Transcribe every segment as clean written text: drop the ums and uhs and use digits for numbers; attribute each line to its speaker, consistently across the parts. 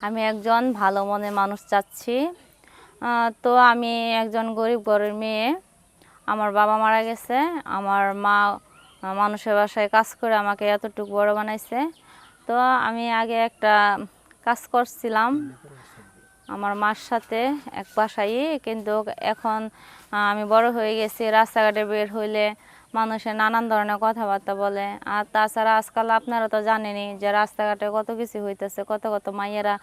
Speaker 1: আমি একজন ভালো মনের মানুষ চাচ্ছি। তো আমি একজন গরিব ঘরের মেয়ে। আমার বাবা মারা গেছে। আমার মা মানুষের বাসায় কাজ করে আমাকে এতটুকু বড় বানাইছে। তো আমি আগে একটা কাজ করছিলাম আমার মার সাথে এক বাসায়, কিন্তু এখন আমি বড় হয়ে গেছি। রাস্তাঘাটে বের হইলে মানুষের নানান ধরনের কথাবার্তা বলে। আর তাছাড়া আজকাল আপনারা তো জানেনই যে রাস্তাঘাটে কত কিছু হইতেছে, কত কত মাইয়েরা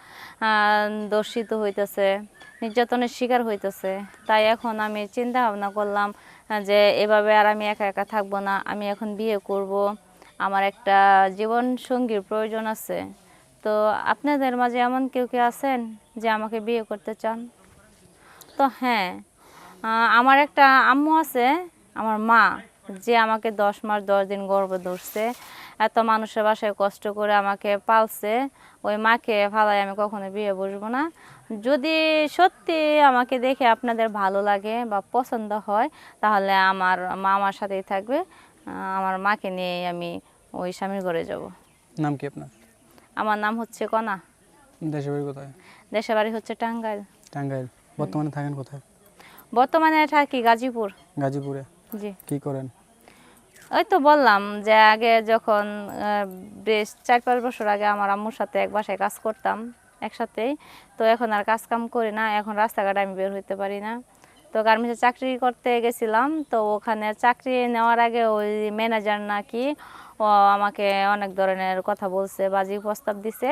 Speaker 1: দর্শিত হইতেছে, নির্যাতনের শিকার হইতেছে। তাই এখন আমি চিন্তা ভাবনা করলাম যে এভাবে আর আমি একা একা থাকবো না, আমি এখন বিয়ে করব। আমার একটা জীবন সঙ্গীর প্রয়োজন আছে। তো আপনাদের মাঝে এমন কেউ কেউ আছেন যে আমাকে বিয়ে করতে চান? তো হ্যাঁ, আমার একটা আম্মু আছে, আমার মা, যে আমাকে 10 মাস 10 দিন গর্ভে ধরছে, এত মানুষের বাসায় কষ্ট করে আমাকে পালছে। ওই মাকে ফালাই আমি কখনো বিয়ে বসবো না। যদি সত্যি আমাকে দেখে আপনাদের ভালো লাগে বা পছন্দ হয়, তাহলে আমার মা আমার সাথেই থাকবে। আমার মাকে নিয়ে আমি ওই স্বামীর ঘরে যাব।
Speaker 2: নাম কি আপনার?
Speaker 1: আমার নাম হচ্ছে কণা।
Speaker 2: দেশের বাড়ি কোথায়?
Speaker 1: দেশের বাড়ি হচ্ছে টাঙ্গাইল।
Speaker 2: টাঙ্গাইল। বর্তমানে থাকেন কোথায়?
Speaker 1: বর্তমানে থাকি গাজীপুর।
Speaker 2: গাজীপুরে।
Speaker 1: জি।
Speaker 2: কি করেন?
Speaker 1: ওই তো বললাম যে আগে যখন বেশ 4-5 বছর আগে আমার আম্মুর সাথে এক বাসায় কাজ করতাম একসাথেই। তো এখন আর কাজ কাম করি না, এখন রাস্তাঘাটে আমি বের হইতে পারি না। তো গার্মেন্টসে চাকরি করতে গেছিলাম, তো ওখানে চাকরি নেওয়ার আগে ওই ম্যানেজার নাকি ও আমাকে অনেক ধরনের কথা বলছে, বাজে প্রস্তাব দিছে।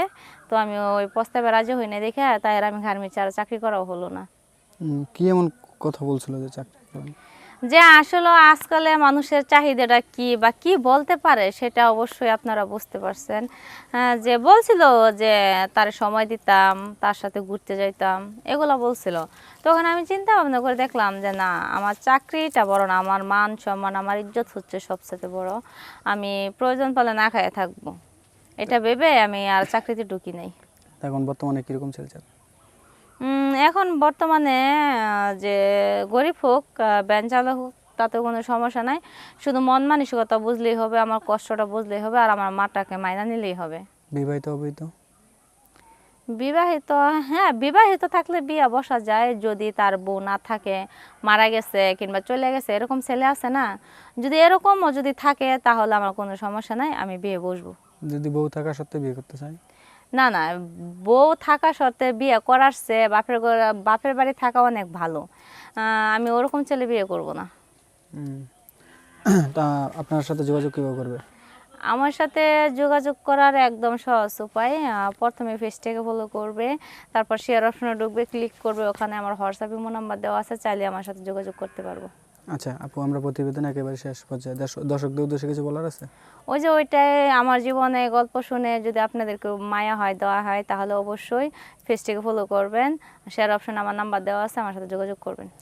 Speaker 1: তো আমি ওই প্রস্তাবে রাজি হই না দেখে, তাই আর আমি গার্মেন্টসে আর চাকরি করাও হলো না।
Speaker 2: কি এমন কথা বলছিল যে চাকরি করেন?
Speaker 1: যে আসলে আজকালে মানুষের চাহিদাটা কি বা কি বলতে পারে সেটা অবশ্যই আপনারা বুঝতে পারছেন। যে বলছিল যে তার সময় দিতাম, তার সাথে ঘুরতে যাইতাম, এগুলো বলছিল। তখন আমি চিন্তা ভাবনা করে দেখলাম যে না, আমার চাকরিটা বড় না, আমার মান সম্মান, আমার ইজ্জত হচ্ছে সবচেয়ে বড়। আমি প্রয়োজন পড়লে না খাইয়ে থাকবো, এটা ভেবে আমি আর চাকরিতে ঢুকি নাই।
Speaker 2: এখন বর্তমানে কিরকম চলছে?
Speaker 1: এখন বর্তমানে যে গরিব হোক ভ্যান চালক হোক, তাতে কোনো সমস্যা নাই। শুধু মন মানসিকতা বুঝলেই হবে, আমার কষ্টটা বুঝলেই হবে, আর আমার মাটাকে মাইনা নিলেই হবে।
Speaker 2: বিবাহিত অবিবাহিত?
Speaker 1: বিবাহিত, হ্যাঁ, বিবাহিত থাকলে বিয়ে বসা যায়। যদি তার বউ না থাকে, মারা গেছে কিংবা চলে গেছে, এরকম ছেলে আছে না, যদি এরকমও যদি থাকে তাহলে আমার কোনো সমস্যা নাই, আমি বিয়ে বসবো।
Speaker 2: যদি বউ থাকা সত্ত্বেও বিয়ে করতে চাই?
Speaker 1: না না, বউ থাকা সত্ত্বে বিয়ে করার চেয়ে বাপের বাড়ি থাকা অনেক ভালো। আমি ওরকম ছেলে বিয়ে করব না।
Speaker 2: তা আপনার সাথে যোগাযোগ কিভাবে করবে?
Speaker 1: আমার সাথে যোগাযোগ করার একদম সহজ উপায়, প্রথমে পেজটাকে ফলো করবে, তারপর শেয়ার অপশনে ঢুকবে, ক্লিক করবে, ওখানে আমার হোয়াটসঅ্যাপ ইমো নাম্বার দেওয়া আছে, চাইলে আমার সাথে যোগাযোগ করতে পারবো।
Speaker 2: আচ্ছা আপু, আমরা প্রতিবেদন একেবারে শেষ পর্যায়ে, দর্শকদের উদ্দেশ্যে কিছু বলার আছে?
Speaker 1: ওই যে ওইটাই, আমার জীবনে গল্প শুনে যদি আপনাদেরকে মায়া হয়, দেওয়া হয়, তাহলে অবশ্যই পেজটাকে ফলো করবেন, শেয়ার অপশনে আমার নাম্বার দেওয়া আছে, আমার সাথে যোগাযোগ করবেন।